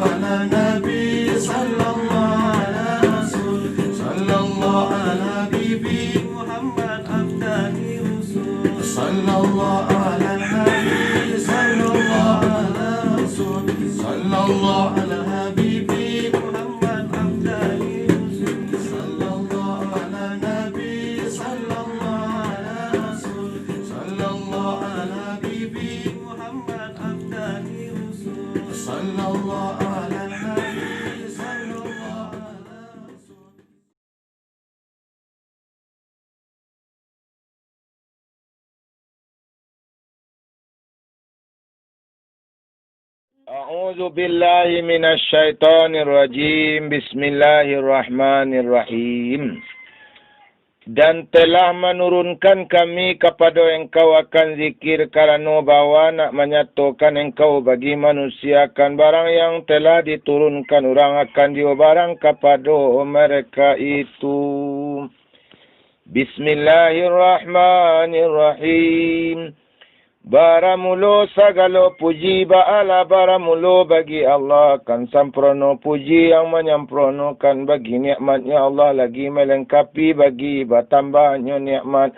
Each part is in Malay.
ala nabi, sallallahu ala rasul, sallallahu ala bibi Muhammad abdani rusul, sallallahu ala nabi, sallallahu ala rasul, sallallahu ala habibi Muhammad abdani rusul, sallallahu ala nabi, sallallahu ala rasul, sallallahu ala bibi Muhammad abdani rusul, sallallahu ala nabi, sallallahu ala rasul. A'udzu billahi minasyaitonir rajim. Bismillahirrahmanirrahim. Dan telah menurunkan kami kepada engkau akan zikir kerana bahawa nak menyatukan engkau bagi manusia akan barang yang telah diturunkan orang akan dia barang kepada mereka itu. Bismillahirrahmanirrahim. Baramulo segala puji ba'ala baramulo bagi Allah, kan samprono puji yang menyempronokan bagi nikmatnya Allah, lagi melengkapi bagi bertambahnya nikmat.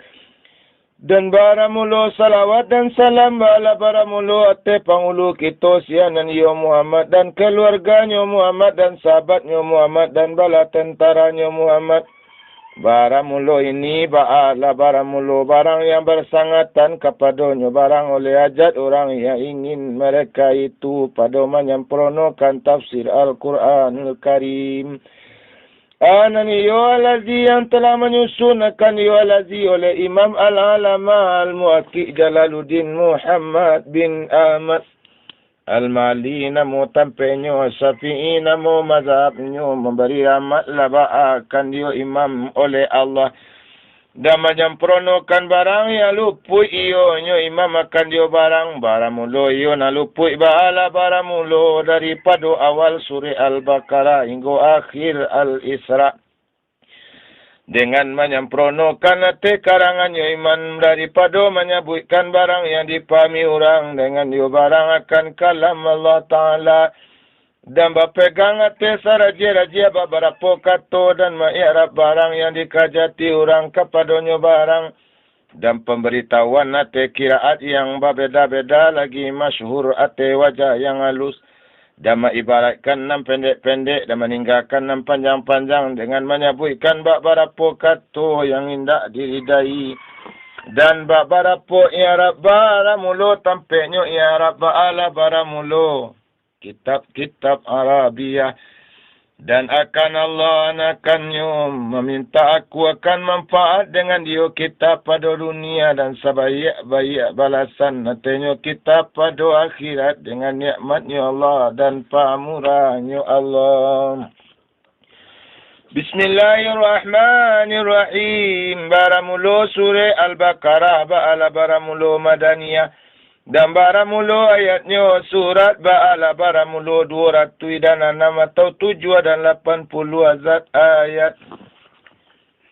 Dan baramulo salawat dan salam ba'ala baramulo ate pangulu kita sianan ya Muhammad dan keluarganya Muhammad dan sahabatnya Muhammad dan bala tentaranya Muhammad. Baramulo ini ba'ala baramulo barang yang bersangatan kepadanya, barang oleh hajat orang yang ingin mereka itu pada menyempronokan tafsir Al-Qur'anul Karim. Anani yu'alazi yang telah menyusunkan yu'alazi oleh Imam Al-Alama Al-Mu'aqi Jalaluddin Muhammad bin Ahmad Al-Mali namo tampenyo, Syafi'i namo mazhabnyo, memberi rahmat laba'akan dia imam oleh Allah. Dan menyempronokan barang yang luput ionyo imam akan dia barang. Baramulo iyo na luput ba'ala baramulo daripada awal surah Al-Baqarah hingga akhir Al-Isra. Dengan menyempronokan hati karangannya iman daripada menyebutkan barang yang dipahami orang dengan dia barang akan kalam Allah Ta'ala. Dan berpegang hati saraja-raja beberapa kata dan mengi'rab barang yang dikajati orang kepadanya barang. Dan pemberitahuan hati kiraat yang berbeza-beza lagi masyhur hati wajah yang halus. Dan mengibaratkan 6 pendek-pendek dan meninggalkan 6 panjang-panjang dengan menyebutkan beberapa kata yang indah diridai. Dan beberapa i'rab baramulo tampaknya i'rab ba'ala baramulo. Kitab-kitab Arabiah. Dan akan Allah anakannya meminta aku akan manfaat dengan dia kita pada dunia dan sebaik-baik balasan nantinya kita pada akhirat dengan nikmatnya Allah dan pamurahnya Allah. Bismillahirrahmanirrahim. Baramulo surah Al-Baqarah ba'ala baramulo madaniyah. Dan baramulo ayatnya surat ba'ala baramulo 206 atau 7 dan 80 azat ayat.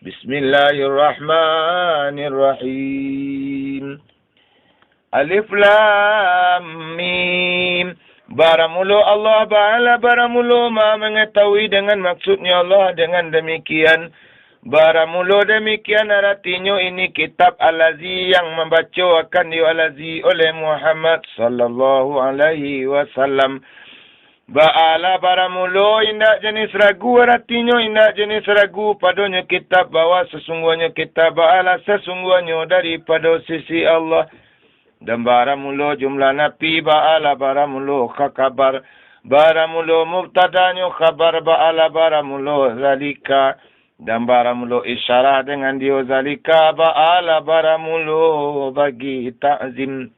Bismillahirrahmanirrahim. Alif lam mim. Baramulo Allah ba'ala baramulo ma mengetahui dengan maksudnya Allah dengan demikian. Baramulo demikian artinya ini kitab Al-Azi yang membaca akan di Al-Azi oleh Muhammad sallallahu alaihi wasallam. Ba'ala baramulo indak jenis ragu artinya indak jenis ragu padanya kitab bahwa sesungguhnya kitab ba'ala sesungguhnya daripada sisi Allah. Dan baramulo jumlah nabi ba'ala baramulo khabar. Baramulo mubtadanya khabar ba'ala baramulo zalika. Dan baramulo isyarah dengan dia zalika ba'ala baramulo bagi ta'zim.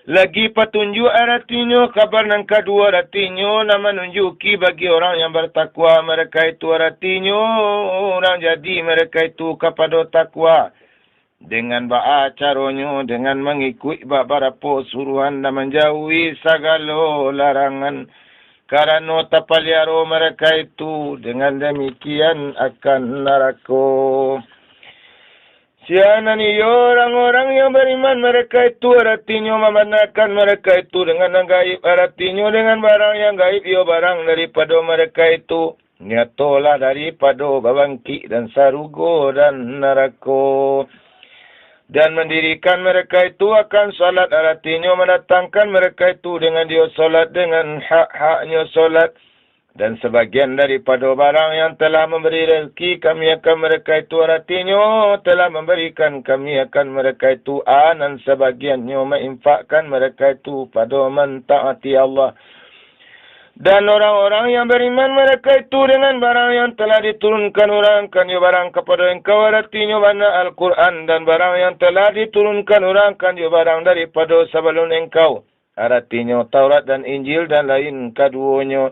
Lagi petunjuk artinya kabar yang kedua artinya nama menunjuki bagi orang yang bertakwa mereka itu artinya orang jadi mereka itu kepada takwa. Dengan caranya dengan mengikut beberapa suruhan dan menjauhi segala larangan. Karena tapaliaro mereka itu dengan demikian akan neraka. Sianan iyo orang-orang yang beriman, mereka itu artinya membenarkan mereka itu dengan yang gaib, artinya dengan barang yang gaib, iyo barang daripada mereka itu. Nyatolah daripada babangki dan sarugo dan neraka. Dan mendirikan mereka itu akan salat, artinya mendatangkan mereka itu dengan dia salat dengan hak-haknya salat. Dan sebagian daripada barang yang telah memberi rezeki kami akan mereka itu, artinya telah memberikan kami akan mereka itu. Dan sebagiannya menginfakkan mereka itu pada mentaati Allah. Dan orang-orang yang beriman mereka itu dengan barang yang telah diturunkan orang kan barang kepada engkau, artinya mana Al-Qur'an, dan barang yang telah diturunkan orang kan barang daripada sebelum engkau, artinya Taurat dan Injil dan lain keduanya.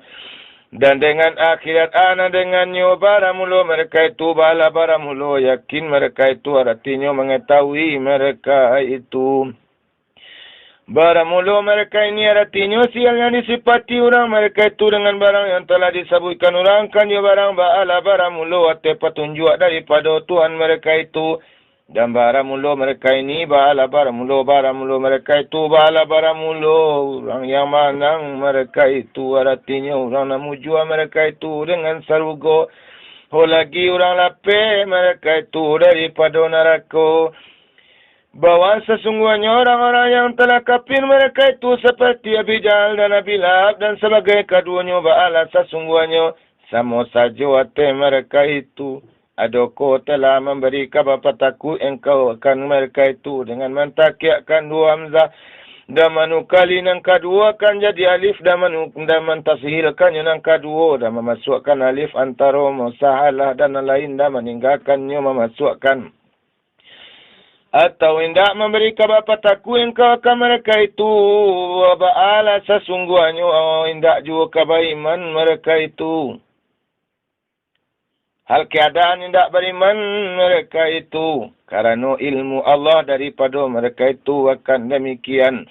Dan dengan akhirat dengannya baramulo mereka itu bala baramulo yakin mereka itu, artinya mengetahui mereka itu. Baramulo mereka ini artinya sial yang disifati orang mereka itu dengan barang yang telah disebutkan orang kan barang bala baramulo atau petunjuk daripada Tuhan mereka itu. Dan baramulo mereka ini bala baramulo mereka itu bala baramulo orang yang manang mereka itu, artinya orang namujua mereka itu dengan sarugo. Lagi orang lapeh mereka itu daripada neraka. Bahwa sesungguhnya orang-orang yang telah kafir mereka itu seperti Abi Jahal dan Abi Lahab dan sebagai keduanya, ba'ala sesungguhnya sama saja hati mereka itu. Adoko telah memberi kabar takut engkau akan mereka itu dengan mentakiakan dua hamzah. Dan manukali yang kedua akan jadi alif dan mentashilkan yang kedua dan memasukkan alif antara musahalah dan lain dan meninggalkannya memasukkan. Atau hendak memberi kabar takut engkau akan mereka itu. Ba'ala sesungguhnya hendak juga kabar iman mereka itu. Hal keadaan hendak beriman mereka itu. Karena ilmu Allah daripada mereka itu akan demikian.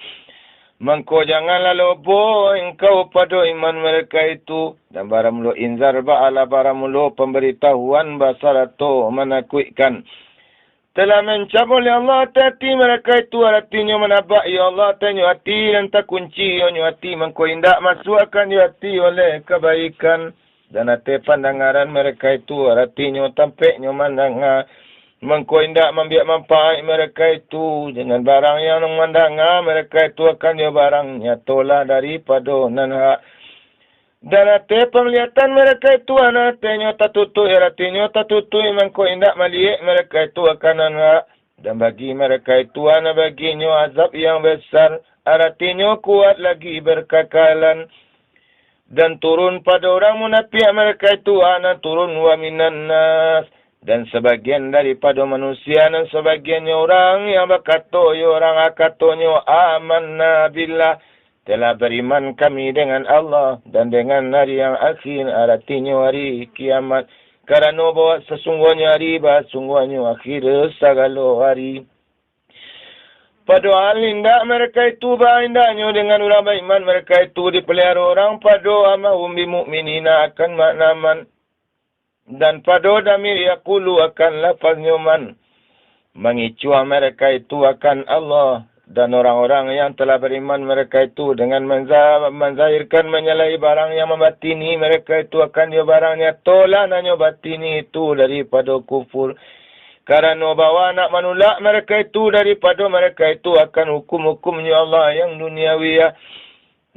Mengko janganlah lobo engkau pada iman mereka itu. Dan baramulo inzar ba'ala baramulo pemberitahuan basarato menakutkan. Telah mencabut oleh Allah hati mereka itu, artinya menabak ya Allah tanya hati dan tak kunci ya hati. Mengko hendak masukkan ya hati oleh kebaikan. Dan hati pandangaran mereka itu, artinya tampaknya mandangan. Mengko hendak membiak manfaat mereka itu dengan barang yang memandang mereka itu akan dia barangnya tolak daripada nanha. Dan hati penglihatan mereka itu artinya tak tutup, artinya tak tutup. Mengko hendak melihat mereka itu akan nanha. Dan bagi mereka itu baginya azab yang besar, artinya kuat lagi berkekalan. Dan turun pada orang munafik mereka itu turun wa minan nas. Dan sebagian daripada manusia dan sebagiannya orang yang berkata ya orang katanya amanna billah, telah beriman kami dengan Allah dan dengan hari yang akhir, artinya hari kiamat. Karena bahawa sesungguhnya hari sungguhnya akhir segala hari. Padahal hendak mereka itu hendaknya dengan orang beriman mereka itu dipelihara orang pada amahum bimu'minina akan maknaman. Dan pada damir yaqulu akan lafaznya man. Mengicua mereka itu akan Allah. Dan orang-orang yang telah beriman mereka itu dengan menzahirkan menyalahi barang yang membatini mereka itu akan dia barangnya tolak nanya batini itu daripada kufur. Karena bahawa nak menolak mereka itu daripada mereka itu akan hukum-hukumnya Allah yang duniawi.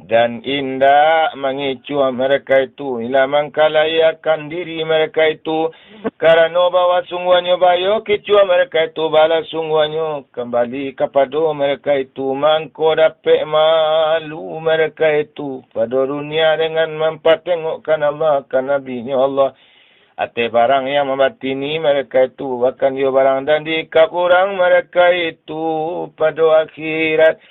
Dan indah mengicua mereka itu. Ila mangkalayakan diri mereka itu. Karena bahawa sungguhnya bayo kicua mereka itu. Balas sungguhnya kembali kepada mereka itu. Mangko dapat malu mereka itu. Pada dunia dengan mempatengokkan Allah. Kan Nabi-Nya Allah. Ate barang yang membatini mereka itu bahkan dia barang dan dikap orang mereka itu pada akhirat.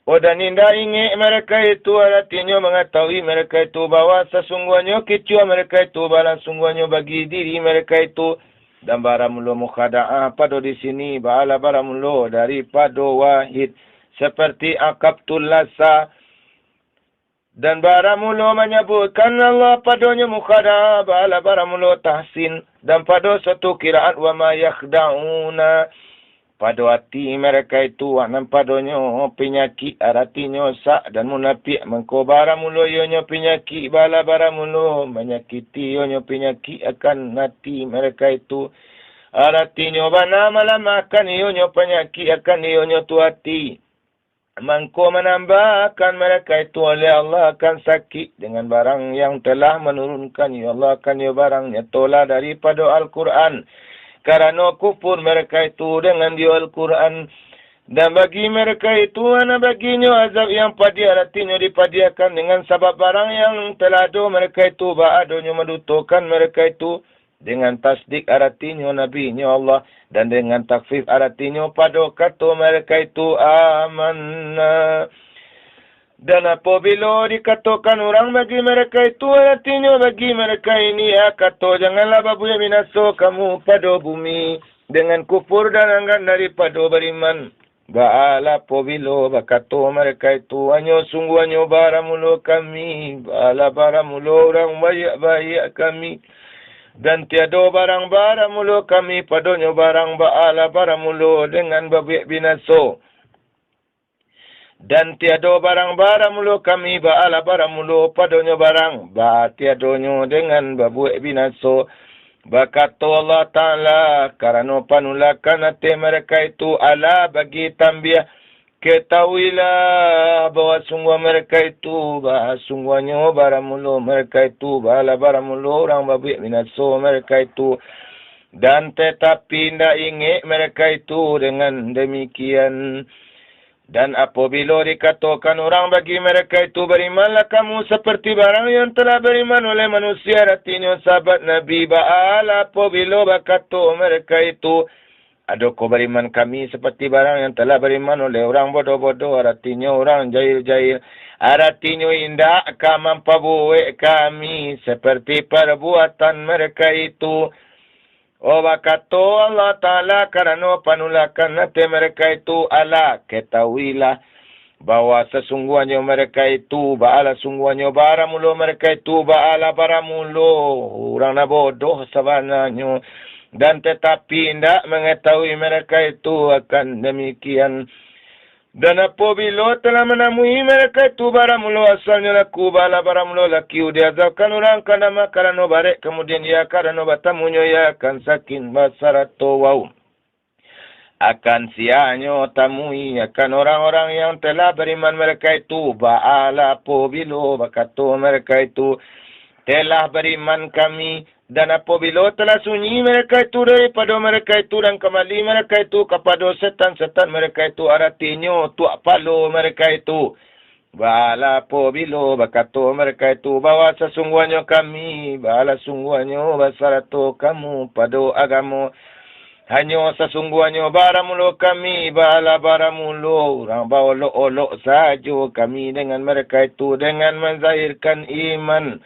Dan indah ingin mereka itu artinya mengetahui mereka itu bahawa sesungguhnya kicua mereka itu balas sungguhnya bagi diri mereka itu. Dan baramulo mukhada'ah pada di sini ba'ala baramulo daripada wahid seperti akabtul lasa. Dan baramulo menyebutkan Allah padanya mukhada bala baramulo tahsin. Dan pada satu kiraat wa ma yakhda'una. Pada hati mereka itu anak padanya penyakit artinya sak dan munafik. Mengko baramulo ionyo penyakit bala baramulo. Menyakiti ionyo penyakit akan hati mereka itu. Artinya bana malam akan ionyo penyakit akan ionyo tu hati. Mangko menambahkan mereka itu oleh Allah akan sakit dengan barang yang telah menurunkan. Ya Allah akan ya barangnya tolak daripada Al-Quran. Karena kufur mereka itu dengan dia Al-Quran. Dan bagi mereka itu anak baginya azab yang padia artinya dipadiakan dengan sebab barang yang telah ada mereka itu. Ba'adonya mendutukan mereka itu. Dengan tasdik artinya Nabi-Nya Allah. Dan dengan takfif artinya pada kata mereka itu amanna. Dan apabila dikatakan orang bagi mereka itu artinya bagi mereka ini ya kata janganlah babu yang binasa kamu pada bumi. Dengan kufur dan anggan daripada beriman. Ba'ala apabila berkata mereka itu hanya sungguh hanya baramulo kami. Ba'ala baramulo orang baik-baik kami. Dan tiada barang-barang mulu kami padanya barang ba'ala barang mulu dengan babuik binasa. Dan tiada barang-barang mulu kami ba'ala barang mulu padanya barang tiadanya dengan babuik binasa. Berkata Allah Ta'ala karena panulakan hati mereka itu ala bagi tambiah. Ketahuilah bahawa sungguh mereka itu, sungguhnya baramulu mereka itu, bala baramulu orang babik minaso mereka itu. Dan tetapi tidak ingat mereka itu dengan demikian. Dan apabila dikatakan orang bagi mereka itu berimanlah kamu seperti barang yang telah beriman oleh manusia. Artinya sahabat Nabi ba'ala apabila berkata mereka itu. Ada kau beriman kami seperti barang yang telah beriman oleh orang bodoh-bodoh. Artinya orang jahil-jahil. Artinya indah mampu buat kami seperti perbuatan mereka itu. Oh berkata Allah Ta'ala karena panulakan hati mereka itu. Allah ketahuilah bahawa sesungguhnya mereka itu. Ba'ala sungguhnya baramulo mereka itu. Ba'ala baramulo. Orang nak bodoh sebenarnya. Dan tetapi tidak mengetahui mereka itu akan demikian. Dan apabila telah menemui mereka itu baramulo asalnya laku bala baramulo laki diazabkan orang karena karena barek kemudian ia karena batamunya ia akan sakin basarato wau. Akan sianya tamui akan orang-orang yang telah beriman mereka itu ba'ala apabila berkata mereka itu telah beriman kami. Dan apabila telah sunyi mereka itu daripada mereka itu dan kembali mereka itu kepada setan-setan mereka itu artinya tuak palo mereka itu. Bala apabila berkata mereka itu bahawa sesungguhnya kami, bala sungguhnya basarato kamu pada agama. Hanya sesungguhnya baramulo kami, bala baramulo. Orang bawa olok-olok saja kami dengan mereka itu dengan menzahirkan iman.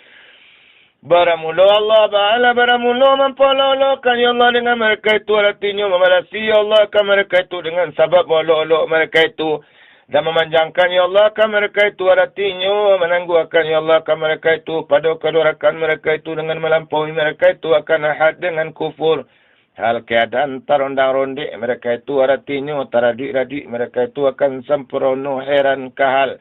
Baramulo Allah ba'ala baramulo mempololokan ya Allah dengan mereka itu artinya memalasi ya Allah akan mereka itu dengan sabab olok-olok mereka itu dan memanjangkan ya Allah akan mereka itu artinya menangguhkan ya Allah akan mereka itu pada kedurakan mereka itu dengan melampaui mereka itu akan ahad dengan kufur. Hal keadaan tarondang-rondik mereka itu artinya taradik-radik mereka itu akan sempurna heran kahal.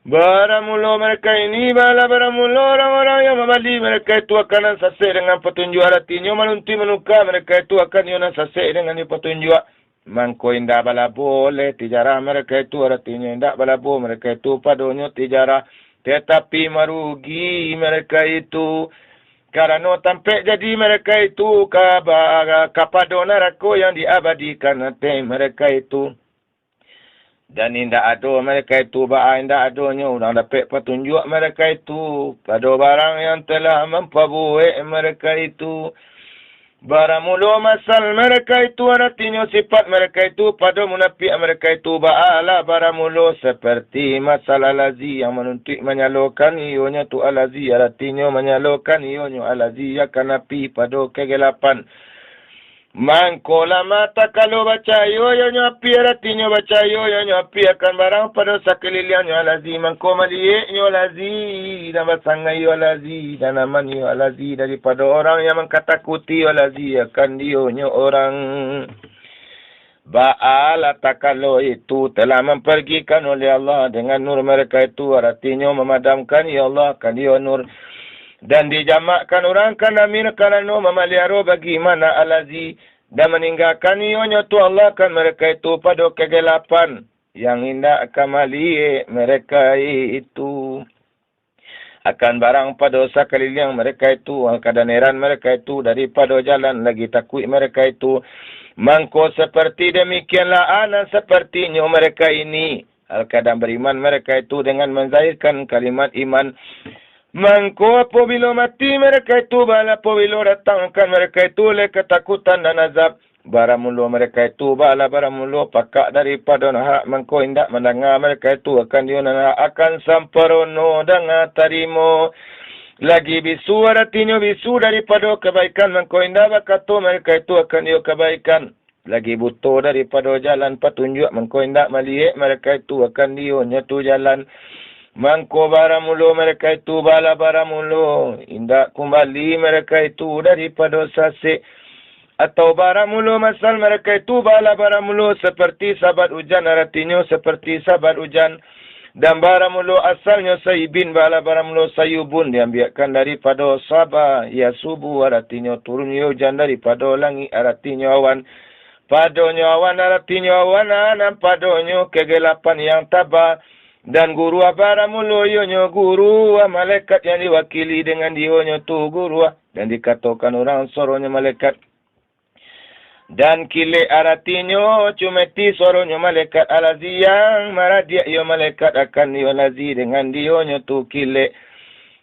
Baramulo mereka ini bala baramulo orang-orang yang membali mereka itu akan sasik dengan petunjuk artinya melunti menukar mereka itu akan yana sasik dengan petunjuk. Mangko indah bala boleh tijarah mereka itu artinya indah bala boleh mereka itu padanya tijarah tetapi merugi mereka itu karena tampak jadi mereka itu kepada neraka yang diabadikan hati mereka itu. Dan tidak ada mereka itu tidak adanya orang dapat petunjuk mereka itu pada barang yang telah memperbuat mereka itu. Baramulo masal mereka itu artinya sifat mereka itu pada munafik mereka itu ba'ala baramulo seperti masalah lazi yang menuntut menyalurkan ionya tu alazi artinya menyalurkan ionya alazi akan api pada kegelapan. Mangko lama tak kalau baca yo nyapi artinya baca yo nyapi akan barang pada sekeliling yo lazi mangko maliek yo lazi dan basangai yo lazi dan aman yo lazi daripada orang yang mengkatakuti yo lazi akan dionyo orang. Ba'ala takalo itu telah mempergikan oleh Allah dengan nur mereka itu artinya memadamkan ya Allah kan dia nur dan dijamakkan orang kan amir kerana memelihara bagi mana alazi dan meninggalkan ionya tu Allah kan mereka itu pada kegelapan yang indah akan maliek mereka itu akan barang pada sekeliling mereka itu keadaran mereka itu daripada jalan lagi takut mereka itu. Mangko seperti demikianlah ana sepertinya mereka ini. Al-kadang beriman mereka itu dengan menzahirkan kalimat iman. Mangko apabila mati mereka itu, bala apabila datangkan mereka itu oleh ketakutan dan azab. Baramulu mereka itu, bala baramulu pakak daripada nahak. Mangko indak mendengar mereka itu akan diunana akan samparono dengan tarimo. Lagi bisu artinya bisu daripada kebaikan mangko indah bakatu mereka itu akan dia kebaikan. Lagi butuh daripada jalan petunjuk mangko indah maliek mereka itu akan dia nyatu jalan. Mangko baramulu mereka itu bala baramulu indah kembali mereka itu daripada sasik. Atau baramulu masal mereka itu bala baramulu seperti sahabat hujan artinya seperti sahabat hujan. Dan baramulu asalnya saibin bala baramulu sayubun diambilkan daripada sabah ya subuh artinya turunnya hujan daripada langit artinya awan padonya awan artinya awan dan padonya kegelapan yang tabah dan guru baramulu ionya guru malaikat yang diwakili dengan dionya tu guru dan dikatakan orang suruhnya malaikat. Dan kilik artinya cumeti suaranya malaikat alazi yang maradia ia malaikat akan ia lazi dengan dionya tu kilik.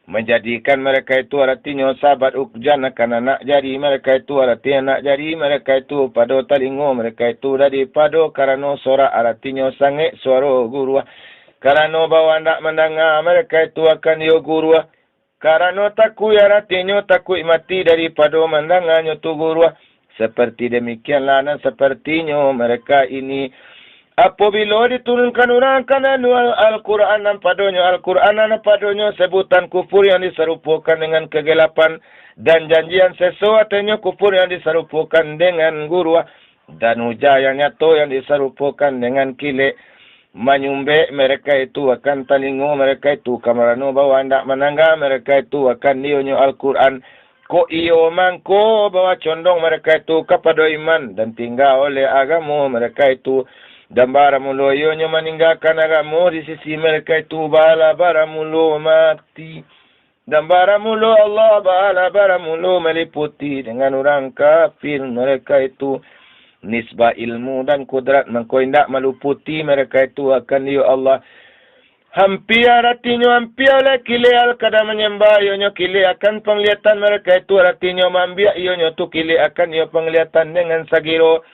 Menjadikan mereka itu artinya sahabat ukjan akan anak jari mereka itu artinya anak jari mereka itu pada talingo mereka itu daripada karena suara artinya sangit suara guru. Karena bawa nak mendengar mereka itu akan ia guru. Karena takut artinya takut mati daripada mendengarnya tu guru. Seperti demikianlah dan sepertinya mereka ini apabila diturunkan orang kanan Al-Qur'an dan padanya Al-Qur'an dan padanya sebutan kufur yang diserupakan dengan kegelapan dan janjian sesuatunya kufur yang diserupakan dengan guru dan hujah yang nyata yang diserupakan dengan kilik menyumbek mereka itu akan talingo mereka itu kamarano bawa hendak menangga mereka itu akan dionyo Al-Qur'an. Ko iyo mangko bawa condong mereka itu kepada iman dan tinggal oleh agama mereka itu dan baramulu ionya meninggalkan agama di sisi mereka itu bala baramulu mati dan baramulu Allah bala baramulu meliputi dengan orang kafir mereka itu nisbah ilmu dan kudrat mangko indak meluputi mereka itu akan dia Allah. Hampir artinya hampir oleh kile al-kadang menyembah ionya kile akan penglihatan mereka itu artinya mambiak ionya tu kile akan ia penglihatan dengan sagiro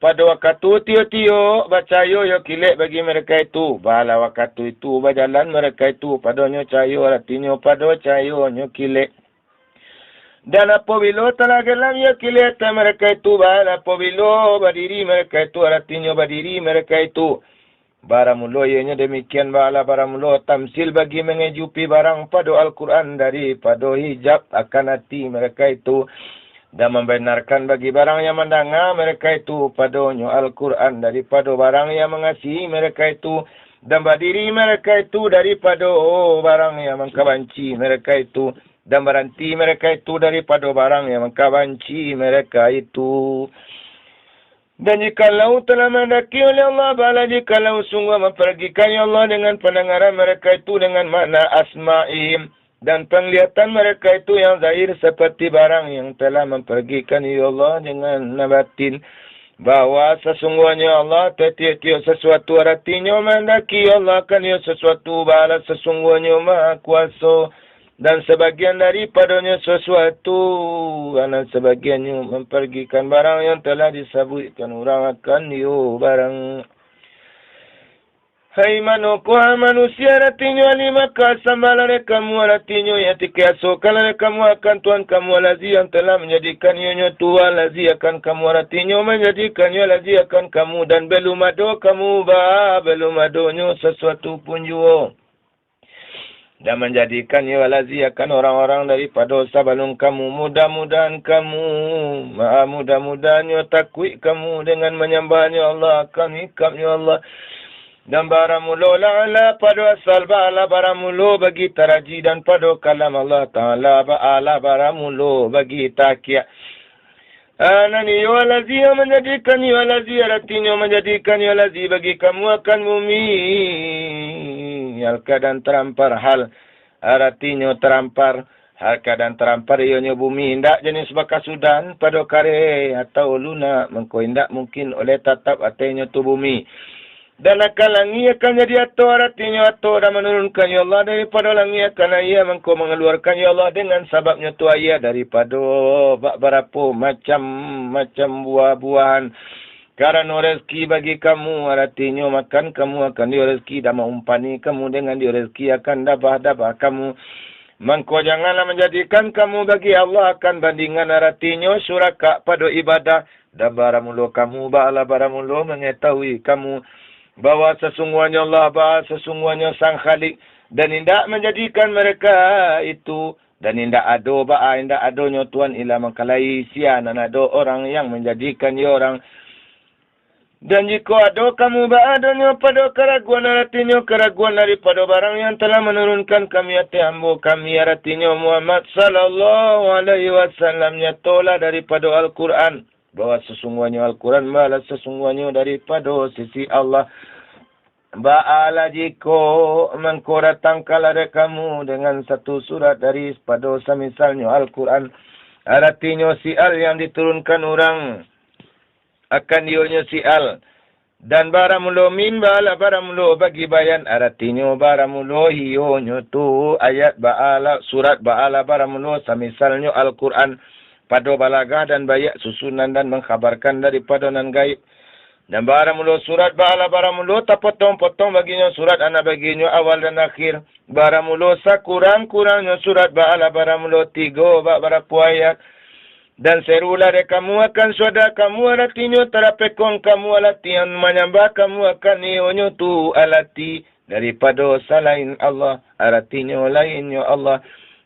pada waktu tio-tio baca yo kile bagi mereka itu bala waktu itu berjalan mereka itu padanya cayo artinya pada cayo nyo kile dan apabila telah gelam ya kile mereka itu bala apabila berdiri mereka itu artinya berdiri mereka itu baramulo ianya demikian bala baramulo tamsil bagi mengejupi barang pada Al-Qur'an daripada hijab akan hati mereka itu dan membenarkan bagi barang yang mendengar mereka itu padanya Al-Qur'an daripada barang yang mengasihi mereka itu dan berdiri mereka itu daripada barang yang mengkabanci mereka itu dan berhenti mereka itu daripada barang yang mengkabanci mereka itu. Dan jikalau telah mendaki oleh Allah bala jikalau sungguh mempergikan ya Allah dengan pendengaran mereka itu dengan makna asma'im dan penglihatan mereka itu yang zahir seperti barang yang telah mempergikan ya Allah dengan nabatin bahawa sesungguhnya Allah tiap-tiap sesuatu artinya mendaki Allah kan ya sesuatu bala sesungguhnya maha kuasa dan sebagian daripadanya sesuatu dan sebagiannya mempergikan barang yang telah disebutkan orang akan barang. Hai manusia artinya lima kasambalan kamu artinya yaitu keesokan kamu akan Tuhan kamu lazi yang telah menjadikan ionya Tuhan lazi akan kamu artinya menjadikannya lazi akan kamu dan belum ada kamu belum adanya sesuatu pun jua dan menjadikan ia lazi akan orang-orang daripada sabalung kamu. Mudah-mudahan kamu, mudah-mudahannya takwi kamu dengan menyembahnya Allah akan hikapnya Allah. Dan baramulo la'ala pada asal ba'ala baramulo bagi taraji dan pada kalam Allah Ta'ala ba'ala baramulo bagi takia. Anani walazi menjadikan walazi artinya menjadikan walazi bagi kamu akan bumi hal keadaan terampar hal artinya terampar hal keadaan terampar ionya bumi indak jenis bakas sudan pada kare atau lunak mengko indak mungkin oleh tatap atenya tu bumi dan akan langit akan jadi atau artinya atau dan menurunkan ya Allah daripada langit akan ia mengko mengeluarkan ya Allah dengan sebabnya tu ayat daripada berapa macam buah-buahan. Karena rezeki bagi kamu artinya makan kamu akan dia rezeki dan mengumpani kamu dengan dia rezeki akan dabah kamu. Mengko janganlah menjadikan kamu bagi Allah akan bandingan artinya syuraka pada ibadah. Dan baramulo kamu ba'ala baramulo mengetahui kamu bahwa sesungguhnya Allah sesungguhnya Sang Khalik dan tidak menjadikan mereka itu dan indak adanya Tuhan ila mengkalai sian dan ada orang yang menjadikan dia orang. Dan jika ada kamu adanya pada keraguan artinya keraguan daripada barang yang telah menurunkan kami atas hamba kami artinya Muhammad sallallahu alaihi wasallam nyatolah daripada Al-Qur'an bahwa sesungguhnya Al-Quran balas sesungguhnya daripada sisi Allah. Ba'ala jiko mengko datangkanlah kamu dengan satu surat dari pada semisalnya Al-Quran artinya sial yang diturunkan orang akan dionya sial dan baramulo min ba'ala baramulo bagi bayan artinya baramulo hionyo tu ayat ba'ala surat ba'ala baramulo semisalnya Al-Quran pada balagah dan bayak susunan dan mengkhabarkan daripada nan gaib. Dan baramulo surat ba'ala baramulo tak potong-potong baginya surat anak baginya awal dan akhir. Baramulo sakurang-kurangnya surat ba'ala baramulo 3 berapa ayat. Dan serulah kamu akan suada kamu artinya terapekon kamu alati yang menyembah kamu akan nionyo tu alati daripada selain Allah artinya lainnya Allah.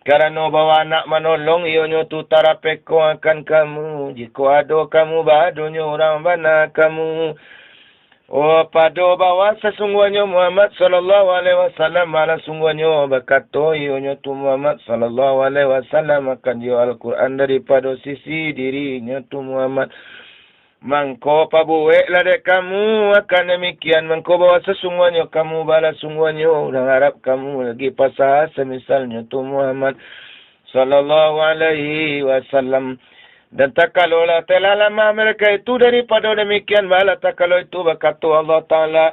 Karena bawa anak menolong ionyo tu tarapeko akan kamu. Jika ada kamu bahadunya orang bana kamu. Oh pada bawa sesungguhnya Muhammad sallallahu alaihi wasallam malah sungguhnya berkata ionyo tu Muhammad sallallahu alaihi wasallam akan dia Al-Quran daripada sisi dirinya tu Muhammad. Mangko pabueklah dek kamu akan demikian mangko bawa sesungguhnya kamu balas sungguhnya orang Arab kamu lagi pasal semisalnya tu Muhammad sallallahu alaihi wasallam. Dan tak kalaulah telah lama mereka itu daripada demikian balas tak kalau itu berkata Allah Ta'ala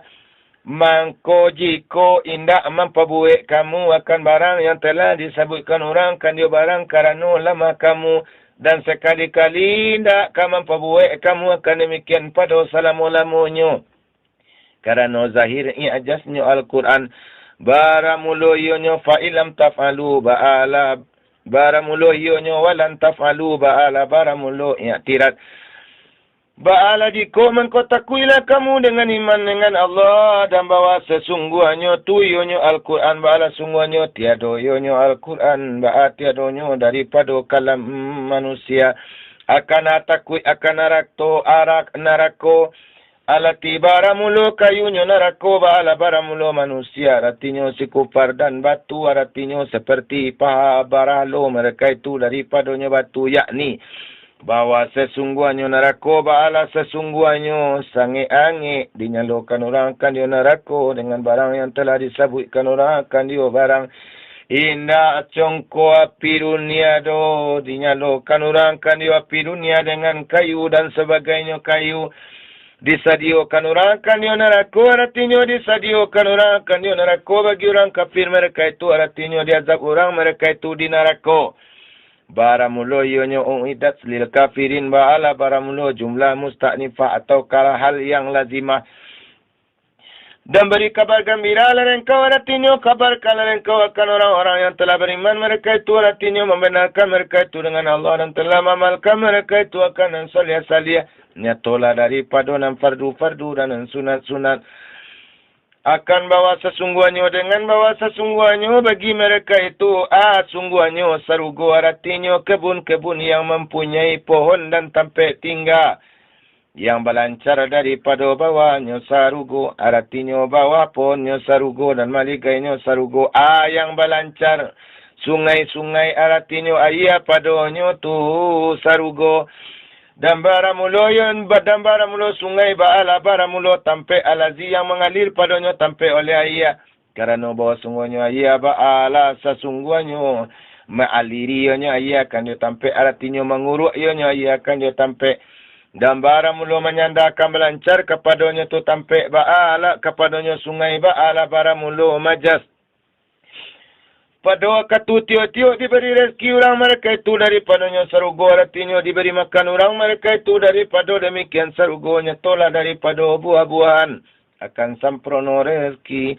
mangko jiko indak memperbuik kamu akan barang yang telah disebutkan orang kan dia barang karena lama kamu. Dan sekali-kali tidak kamu memperbuat kamu akan demikian pada salam-ulamunya. Karena zahirnya ajasnya Al-Quran. Baramulo iyonyo fa'ilam taf'alu ba'ala. Baramulo iyonyo walan taf'alu ba'ala. Baramulo i'tirat. Ba'ala jiko mengkotakuilah kamu dengan iman dengan Allah dan bahawa sesungguhnya tu ionyo Al-Quran ba'ala sungguhnya tiada ionyo Al-Quran ba'a tiadonyo daripada kalam manusia akan atakui akan narako alati baramulo kayunyo narako ba'ala baramulo manusia artinya si kufar dan batu artinya seperti paha baralo mereka itu daripadanya batu yakni bahwa sesungguhnya neraka ba'ala sesungguhnya sange-ange dinyalakan orang akan dia neraka dengan barang yang telah disebutkan orang akan dia barang indah congko api dunia do dinyalakan orang akan dia api dunia dengan kayu dan sebagainya kayu disediakan orang akan dia neraka artinya disediakan orang akan dia neraka bagi orang kafir mereka itu artinya diazab orang mereka itu di neraka. Baramulo ionyo uidat lil kafirin ba'ala baramulo jumlah musta'nifah atau hal yang lazimah. Dan beri kabar gembira engkau artinya kabarkanlah engkau akan orang-orang yang telah beriman. Mereka itu artinya membenarkan mereka itu dengan Allah dan telah mengamalkan mereka itu akan salih-salih. Nyatolah daripada nan fardu-fardu dan nan sunat-sunat. Akan bawa sesungguhnya dengan bawa sesungguhnya bagi mereka itu sungguhnya sarugo artinya kebun-kebun yang mempunyai pohon dan tempat tinggal. Yang berlancar daripada bawahnya sarugo, artinya bawah pohonnya sarugo dan maligainya sarugo. Yang berlancar sungai-sungai artinya ayah padanya tu sarugo. Dan baramulo sungai ba'ala baramulo tampe alazi yang mengalir padanya tampe oleh ayah. Karena bahawa sungguhnya ayah ba'ala sesungguhnya ma'alirinya ayah akan dia tampe artinya menguruk ianya ayah akan dia tampe. Dan baramulo menyandarkan melancar kepadanya tu tampe ba'ala kepadanya sungai ba'ala baramulo majas. Pada waktu tiuk-tiuk diberi rezeki orang mereka itu daripadanya sarugo artinya diberi makan orang mereka itu daripada demikian sarugonya tolah daripada buah-buahan akan samprono rezeki.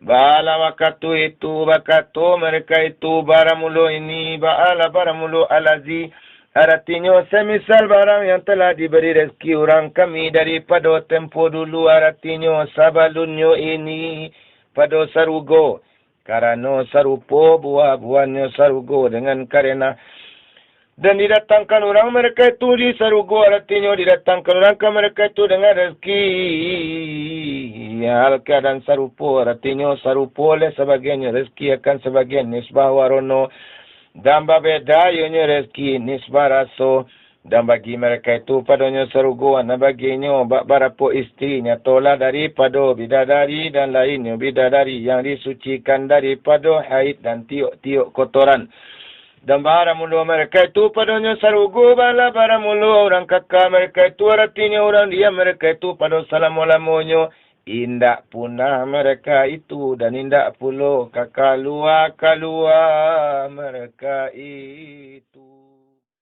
Ba'ala waktu itu waktu mereka itu baramulo ini ba'ala baramulo alazi. Artinya semisal barang yang telah diberi rezeki orang kami daripada tempoh dulu artinya sabalunnya ini pada sarugo. Karena sarupo buah-buahnya sarugo dengan karena dan didatangkan orang mereka itu di sarugo artinya didatangkan orang ke mereka itu dengan rezeki. Ya keadaan sarupo artinya sarupo oleh sebagiannya rezeki akan sebagian nisbah warono. Dan berbeda ianya rezeki nisbah raso. Dan bagi mereka itu padanya sarugoan. Dan baginya barapo istrinya tolah daripada bidadari dan lainnya bidadari yang disucikan daripada haid dan tiuk-tiuk kotoran. Dan baramulo mereka itu padanya sarugo bala baramulo orang kakak mereka itu artinya orang dia mereka itu pada salam-olamonyo. Indak punah mereka itu dan indak pula kalua mereka itu.